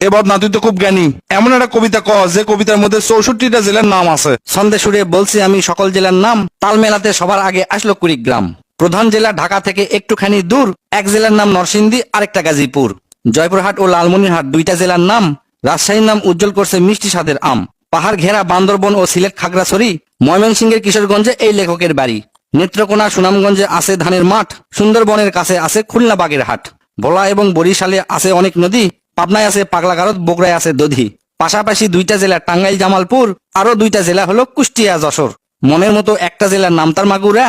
এবার না তুই তো খুব জ্ঞানী, এমন একটা কবিতা ক যে কবিতার মধ্যে 64টা জেলার নাম আছে। ছন্দে সুরে বলছি আমি সকল জেলার নাম, তাল মেলাতে সবার আগে আসলো কুড়িগ্রাম। প্রধান জেলা ঢাকা থেকে একটুখানি দূর, এক জেলার নাম নরসিংদী, আরেকটা গাজীপুর। জয়পুরহাট ও লালমনিরহাট দুইটা জেলার নাম, রাজশাহীর নাম উজ্জ্বল করছে মিষ্টি স্বাদের আম। পাহাড় ঘেরা বান্দরবন ও সিলেট খাগড়াছড়ি, ময়মনসিংহের কিশোরগঞ্জে এই লেখকের বাড়ি। নেত্রকোনা সুনামগঞ্জে আছে ধানের মাঠ, সুন্দরবনের কাছে আছে খুলনা বাগের হাট। ভোলা এবং বরিশালে আছে অনেক নদী, পাবনায় আছে পাগলাগারদ, বগুড়ায় আছে দধি। পাশাপাশি দুইটা জেলা টাঙ্গাইল জামালপুর, আরো দুইটা জেলা হলো কুষ্টিয়া যশোর। মনের মতো একটা জেলার নাম তার মাগুরা,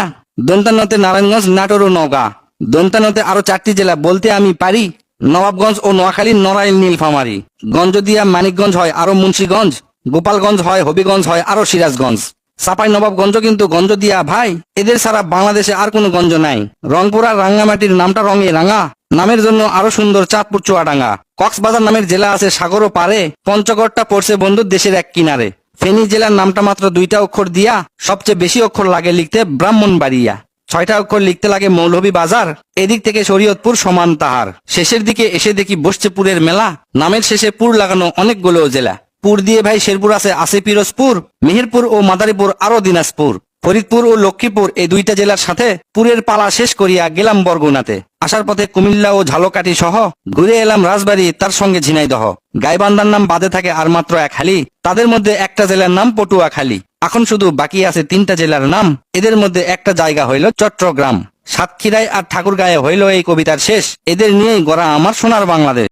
দন্তানতে নারায়ণগঞ্জ, নাটোর ও নওগাঁ। দন্তানতে আরো 4টি জেলা বলতে আমি পারি, নবাবগঞ্জ ও নোয়াখালী, নড়াইল, নীলফামারী। গঞ্জদিয়া মানিকগঞ্জ হয় আরো মুন্সিগঞ্জ, গোপালগঞ্জ হয়, হবিগঞ্জ হয় আরো সিরাজগঞ্জ। চাপাই নবাবগঞ্জ কিন্তু গঞ্জদিয়া ভাই, এদের ছাড়া বাংলাদেশে আর কোনো গঞ্জ নাই। রংপুর আর রাঙ্গামাটির নামটা রঙে রাঙা, নামের জন্য আরো সুন্দর চাঁদপুর চুয়াডাঙ্গা। কক্সবাজার নামের জেলা আছে সাগরও পারে, পঞ্চগড়টা পড়ছে বন্ধু দেশের এক কিনারে। ফেনী জেলার নামটা মাত্র 2টা অক্ষর দিয়া, সবচেয়ে বেশি অক্ষর লাগে লিখতে ব্রাহ্মণবাড়িয়া। 6টা অক্ষর লিখতে লাগে মৌলভীবাজার, এদিক থেকে শরীয়তপুর সমান তাহার। শেষের দিকে এসে দেখি বসছে পুরের মেলা, নামের শেষে পুর লাগানো অনেকগুলো জেলা। পুর দিয়ে ভাই শেরপুর আছে পিরোজপুর, মেহেরপুর ও মাদারীপুর আরো দিনাজপুর। ফরিদপুর ও লক্ষ্মীপুর এই দুইটা জেলার সাথে পুরের পালা শেষ করিয়া গেলাম বরগুনাতে। আসার পথে কুমিল্লা ও ঝালকাঠি সহ ঘুরে এলাম রাজবাড়ী, তার সঙ্গে ঝিনাইদহ। গাইবান্ধার নাম বাদে থাকে আর মাত্র 1 হালি, তাদের মধ্যে একটা জেলার নাম পটুয়াখালী। এখন শুধু বাকি আছে 3টা জেলার নাম, এদের মধ্যে একটা জায়গা হইল চট্টগ্রাম। সাতক্ষীরায় আর ঠাকুরগাঁয়ে হইল এই কবিতার শেষ। এদের নিয়েই গড়া আমার সোনার বাংলাদেশ।